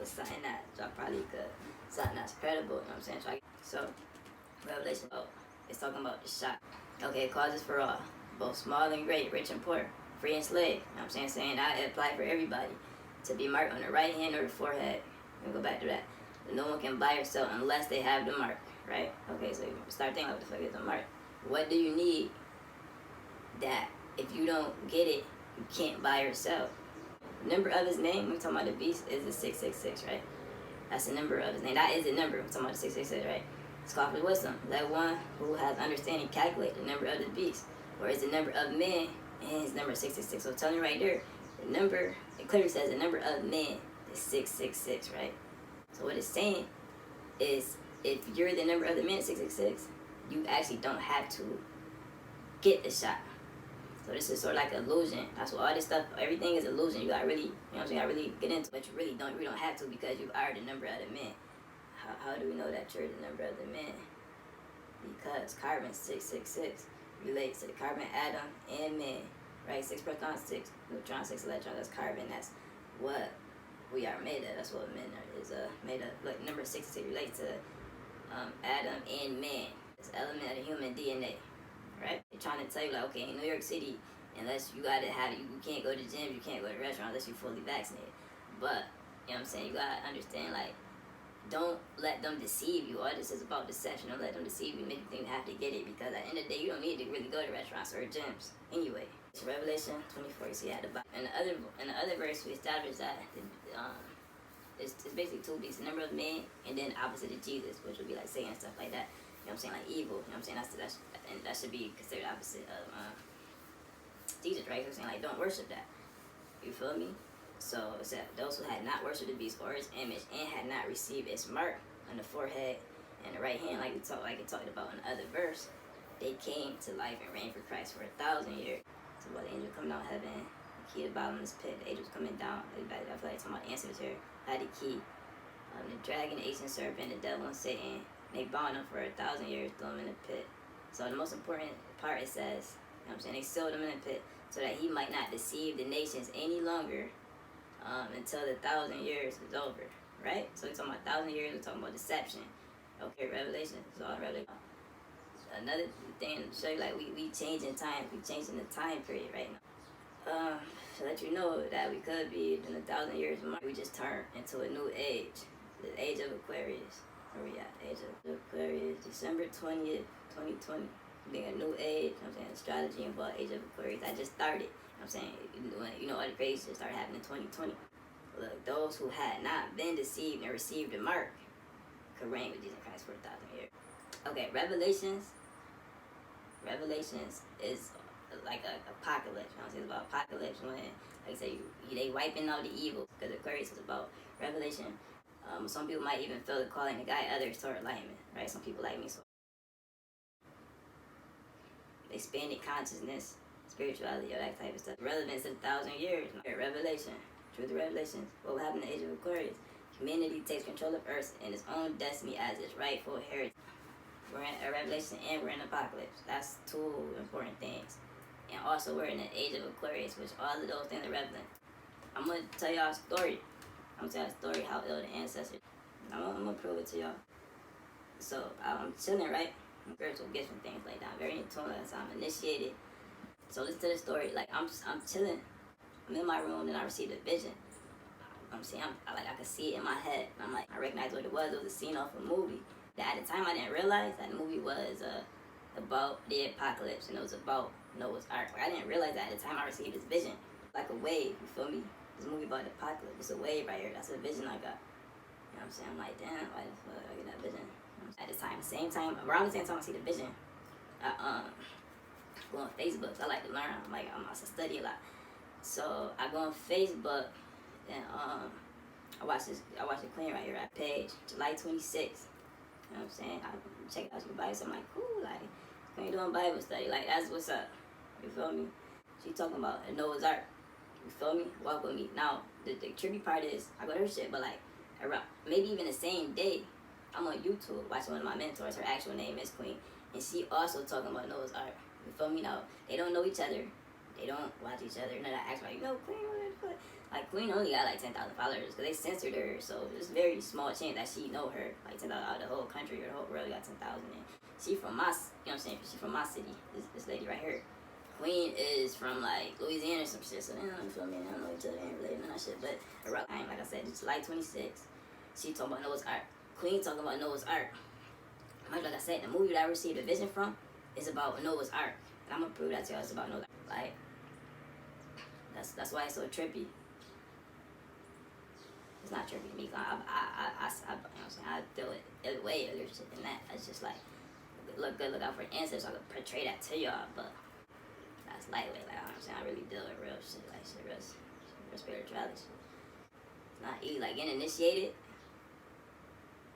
with something that y'all probably could, something that's credible, you know what I'm saying? So, Revelation, it's talking about the shot. Okay, causes for all, both small and great, rich and poor, free and slave, you know what I'm saying? Saying that it apply for everybody, to be marked on the right hand or the forehead. We'll go back to that. No one can buy or sell unless they have the mark, right? Okay, so you start thinking, what the fuck is the mark? What do you need that if you don't get it, you can't buy or sell? The number of his name, we're talking about the beast, is the 666, right? That's the number of his name. That is the number, we're talking about the 666, right? It's called for wisdom. Let one who has understanding calculate the number of the beast, or is the number of men, and his number is 666. So tell me right there, the number, it clearly says the number of men is 666, right? So what it's saying is, if you're the number of the men, 666, you actually don't have to get the shot. So this is sort of like an illusion. That's what all this stuff, everything is illusion. You gotta really, you know what I'm saying, you gotta really get into it. But you really don't have to, because you are the number of the men. How do we know that you're the number of the men? Because carbon 666 relates to the carbon atom and men, right? 6 protons, 6 neutrons, 6 electrons, that's carbon. That's what we are made of. That's what men is made of. Look, number 66 relates to atom and man. It's element of the human DNA, right? They're trying to tell you, like, okay, in New York City, unless you gotta have, you can't go to gym, you can't go to restaurants unless you're fully vaccinated. But, you know what I'm saying, you gotta understand, like, don't let them deceive you. All this is about deception. Don't let them deceive you, make you think you have to get it, because at the end of the day, you don't need to really go to restaurants or gyms anyway. It's Revelation 24, you see at the bottom. In the other verse, we established that it's basically two beasts, the number of men, and then opposite of Jesus, which would be like Satan and stuff like that. You know what I'm saying? Like evil. You know what I'm saying? And that should be considered opposite of Jesus, right? So I'm saying, like, don't worship that. You feel me? So it said, those who had not worshipped the beast or its image and had not received its mark on the forehead and the right hand, like it talked about in the other verse, they came to life and reigned for Christ for 1,000 years. So about the angel coming out of heaven, the key to the bottomless pit, the angels coming down. I feel like talking about ancestor had the key. The dragon, the ancient serpent, the devil, and Satan, they bound him for 1,000 years, threw him in the pit. So the most important part, it says, you know what I'm saying, they sealed him in the pit so that he might not deceive the nations any longer until the 1,000 years is over, right? So we're talking about 1,000 years, we're talking about deception. Okay, Revelation, it's all Revelation. Another thing to show you, like, we changing time, we changing the time period right now. To let you know that we could be in 1,000 years, we just turned into a new age, the age of Aquarius. Where we at? Age of Aquarius, December 20th, 2020. Being a new age, you know what I'm saying, astrology involved age of Aquarius. I just started, you know what I'm saying, you know, all the crazy shit started happening in 2020. Look, those who had not been deceived and received the mark could reign with Jesus Christ for 1,000 years. Okay, Revelations is like an apocalypse. You know what I'm saying? It's about apocalypse when, like I say, they wiping out the evil, because Aquarius is about revelation. Some people might even feel it calling the guy, others toward enlightenment, right? Some people like me, so expanded consciousness, spirituality, all that type of stuff. Relevance in 1,000 years. Revelation, truth of revelations. What will happen in the age of Aquarius? Humanity takes control of Earth and its own destiny as its rightful heritage. We're in a revelation and we're in apocalypse. That's two important things. And also we're in the age of Aquarius, which all of those things are relevant. I'm going to tell y'all a story. I'm going to tell y'all a story how ill the ancestor. I'm going to prove it to y'all. So I'm chilling, right? Spiritual gifts and things like that. I'm very in tune, so I'm initiated. So listen to the story. Like, I'm chilling. I'm in my room and I received a vision. I'm saying, I could see it in my head. I'm like, I recognized what it was. It was a scene off a movie. That at the time I didn't realize that the movie was about the apocalypse, and it was about Noah's Ark. Like, I didn't realize that at the time I received this vision. Like a wave, you feel me? This movie about the apocalypse. It's a wave right here. That's a vision I got. You know what I'm saying? I'm like, damn, why the fuck did I get that vision? At the time, around the same time I see the vision, I go on Facebook. I like to learn. I study a lot. So I go on Facebook and I watch the Queen right here at page, July 26th. You know what I'm saying? I check out your Bible. So I'm like, cool, like, Queen doing Bible study. Like, that's what's up. You feel me? She talking about Noah's Ark. You feel me? Walk with me. Now, the trippy part is, I go to her shit, but like, around, maybe even the same day, I'm on YouTube watching one of my mentors. Her actual name is Queen. And she also talking about Noah's Ark. You feel me? Now, they don't know each other. They don't watch each other. None of that. Ask like, you know, Queen, what the fuck? Like, Queen only got like 10,000 followers because they censored her, so it's very small chance that she know her. Like 10,000 out of the whole country or the whole world got 10,000. And she from my, you know what I'm saying? She from my city. This lady right here. Queen is from like Louisiana or some shit, so they don't feel me. They don't know each other, they ain't related and that shit. But around, like I said, it's July 26th. She talking about Noah's Ark. Queen talking about Noah's Ark. Like I said, the movie that I received a vision from is about Noah's Ark. And I'm gonna prove that to y'all. It's about Noah's Ark. Like, that's why it's so trippy. It's not trippy to me. You know what I'm saying? I feel it way other shit than that. It's just like, look good, look out for ancestors. I could portray that to y'all, but that's lightweight. Like, you know what I'm saying? I really deal with real shit, like shit, real spirituality. It's not easy, like getting initiated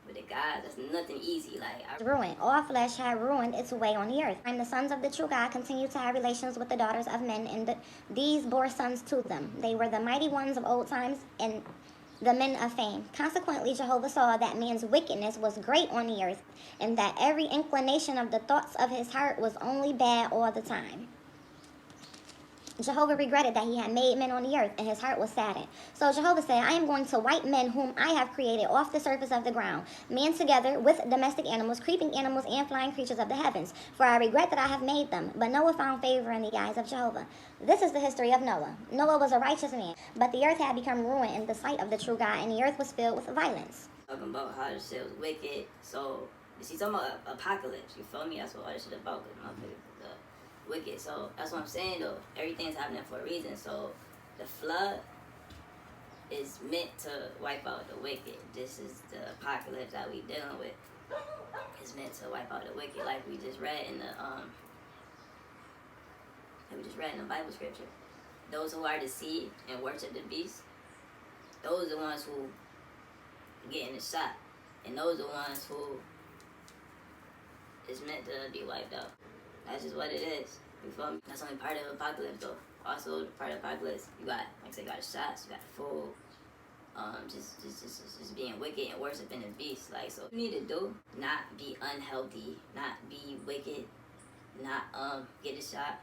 with the God. That's nothing easy. Like, ruin. All flesh had ruined its way on the earth. And the sons of the true God continued to have relations with the daughters of men, and these bore sons to them. They were the mighty ones of old times, and the men of fame. Consequently, Jehovah saw that man's wickedness was great on the earth, and that every inclination of the thoughts of his heart was only bad all the time. Jehovah regretted that he had made men on the earth, and his heart was saddened. So Jehovah said, I am going to wipe men whom I have created off the surface of the ground, man together with domestic animals, creeping animals, and flying creatures of the heavens. For I regret that I have made them. But Noah found favor in the eyes of Jehovah. This is the history of Noah. Noah was a righteous man, but the earth had become ruined in the sight of the true God, and the earth was filled with violence. Talking about how this shit was wicked. So, she's talking about apocalypse. You feel me? That's what all this shit about. Wicked. So that's what I'm saying though. Everything's happening for a reason. So the flood is meant to wipe out the wicked. This is the apocalypse that we dealing with. It's meant to wipe out the wicked, like we just read in the Bible scripture. Those who are deceived and worship the beast, those are the ones who get in the shot, and those are the ones who is meant to be wiped out. That's just what it is. You feel me? That's only part of the apocalypse though. Also, part of the apocalypse, you got, like I said, you got shots, you got food, just being wicked and worshiping the beast. Like, so you need to do, not be unhealthy, not be wicked, not get a shot.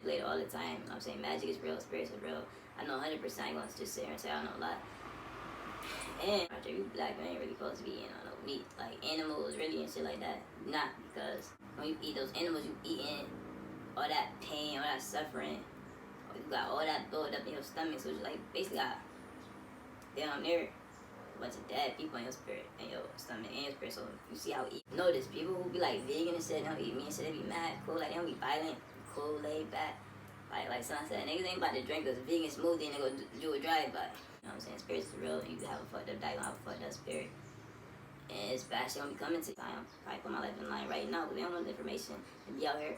Later all the time, you know what I'm saying? Magic is real, spirits is real. I know 100% I ain't gonna just sit here and say I don't know a lot. And after you black, you ain't really supposed to be eating no meat, like animals really and shit like that. Not because when you eat those animals, you eating all that pain, all that suffering. You got all that built up in your stomach, so it's like basically got down there a bunch of dead people in your spirit, in your stomach, and your spirit. So you see how you eat. Notice people who be like vegan and shit, they don't eat meat and shit, they be mad, cool, like they don't be violent, cool, laid back. Like son said, niggas ain't about to drink a vegan smoothie and they go do a drive-by. You know what I'm saying? Spirits is real. You can have a fucked up diet, you have a fucked up spirit. And it's bad shit gonna be coming to time. I put my life in line right now, but they don't want the information to be out here.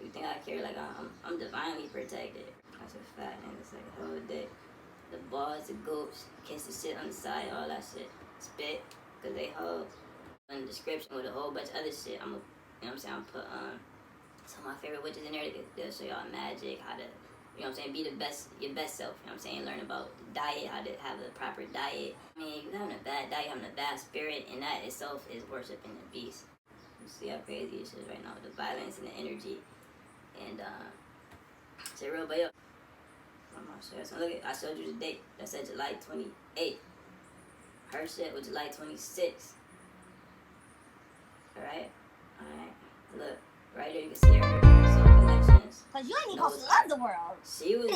You think I care? Like I'm divinely protected. That's a fact, and it's like a whole day. The balls, the goats, kiss the shit on the side, all that shit. Spit, cause they hold. In the description with a whole bunch of other shit. You know what I'm saying? I'm put some of my favorite witches in there. They'll show y'all magic, how to, you know what I'm saying, be your best self, you know what I'm saying, learn about the diet, how to have a proper diet. I mean, you having a bad diet, having a bad spirit, and that itself is worshiping the beast. You see how crazy this is right now, the violence and the energy, and it's a real, but yo, I'm not sure. So look at, I showed you the date, that said July 28th. Her shit was July 26th. Alright, look, right there you can see her soul connections. Cause you ain't supposed to love the world. She was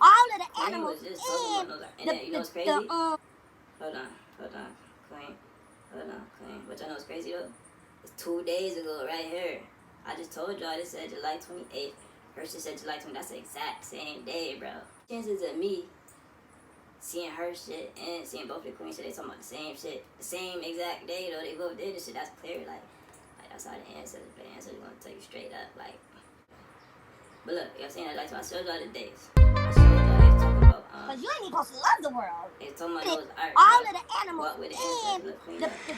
all of the animals was just and then, you know what's crazy? Hold on, Queen. Hold on, Queen. What y'all know what's crazy though? It's 2 days ago right here. I just told y'all this said July 28th. Her shit said July 20th. That's the exact same day, bro. Chances of me seeing her shit and seeing both the Queens shit, they talking about the same shit. The same exact day though, they both did this shit. That's clear, like that's how the ancestors, gonna tell you straight up, like. But look, you know what I'm saying? I showed y'all the dates. I showed y'all they talking about cause you ain't supposed to love the world. They talking about those art. All of the animals with the ancestors, look, clean up. Good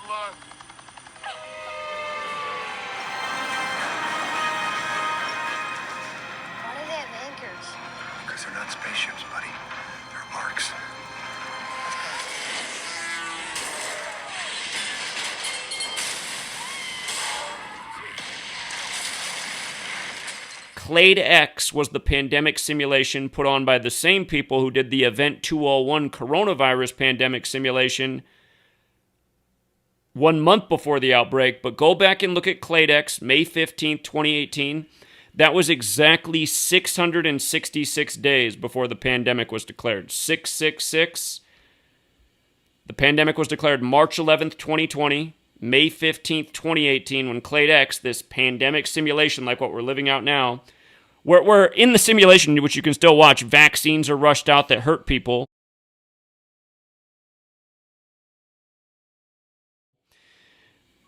luck. Why do they have anchors? Because they're not spaceships, buddy. They're arcs. Clade X was the pandemic simulation put on by the same people who did the Event 201 coronavirus pandemic simulation 1 month before the outbreak. But go back and look at Clade X, May 15th, 2018. That was exactly 666 days before the pandemic was declared. 666. The pandemic was declared March 11th, 2020. May 15th, 2018, when Clade X, this pandemic simulation like what we're living out now, where in the simulation, which you can still watch, vaccines are rushed out that hurt people.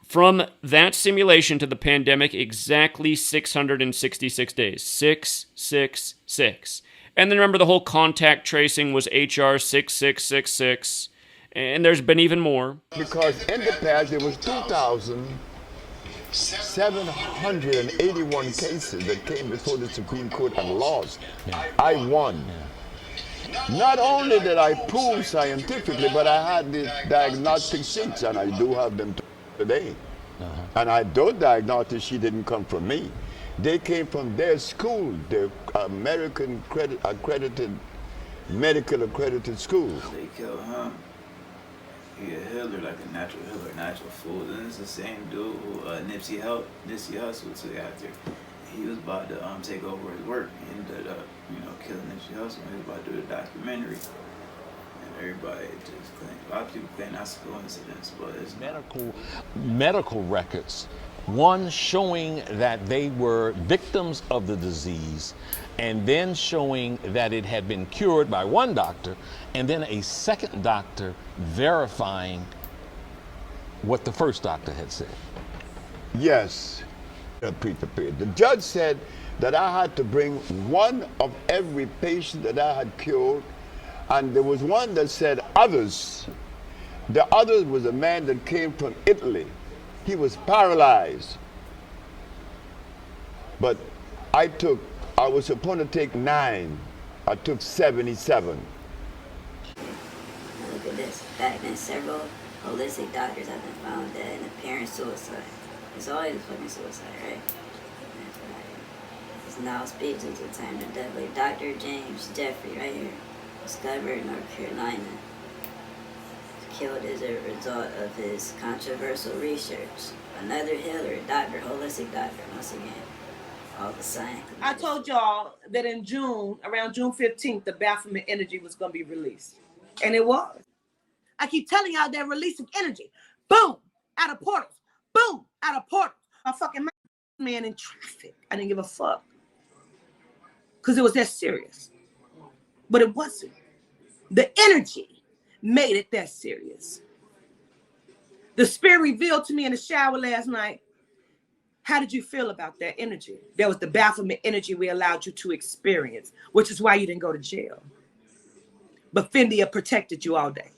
From that simulation to the pandemic, exactly 666 days. 666. And then remember, the whole contact tracing was HR 6666. And there's been even more. Because in the past, there was 2,781 cases that came before the Supreme Court and lost. Yeah. I won. Yeah. Not only did I prove scientifically, but I had the diagnostic sheets, and I do have them today. And those diagnostic sheets didn't come from me. They came from their school, the American medical accredited school. They killed him. He a healer, like a natural healer, natural fool. And it's the same dude who Nipsey Hussle took after. He was about to take over his work. He ended up, killing Nipsey Hussle. He was about to do a documentary. And everybody just claimed, a lot of people claim that's a coincidence, but it's medical records. One showing that they were victims of the disease, and then showing that it had been cured by one doctor, and then a second doctor verifying what the first doctor had said. Yes. The judge said that I had to bring one of every patient that I had cured, and there was one that said others. The others was a man that came from Italy. He was paralyzed. But I was supposed to take 9. I took 77. Look at this. Back then, several holistic doctors have been found dead in apparent suicide. It's always fucking suicide, right? This now speaks into the time of death. Like Dr. James Jeffrey, right here, discovered in North Carolina. Killed as a result of his controversial research. Another healer, holistic doctor, once again. All the science. I told y'all that in June, around June 15th, the Baphomet energy was going to be released. And it was. I keep telling y'all they're releasing energy. Boom! Out of portals. Boom! Out of portals. I fucking man in traffic. I didn't give a fuck. Because it was that serious. But it wasn't. The energy made it that serious. The spirit revealed to me in the shower last night. How did you feel about that energy? That was the Baphomet energy we allowed you to experience, which is why you didn't go to jail. But Findia protected you all day.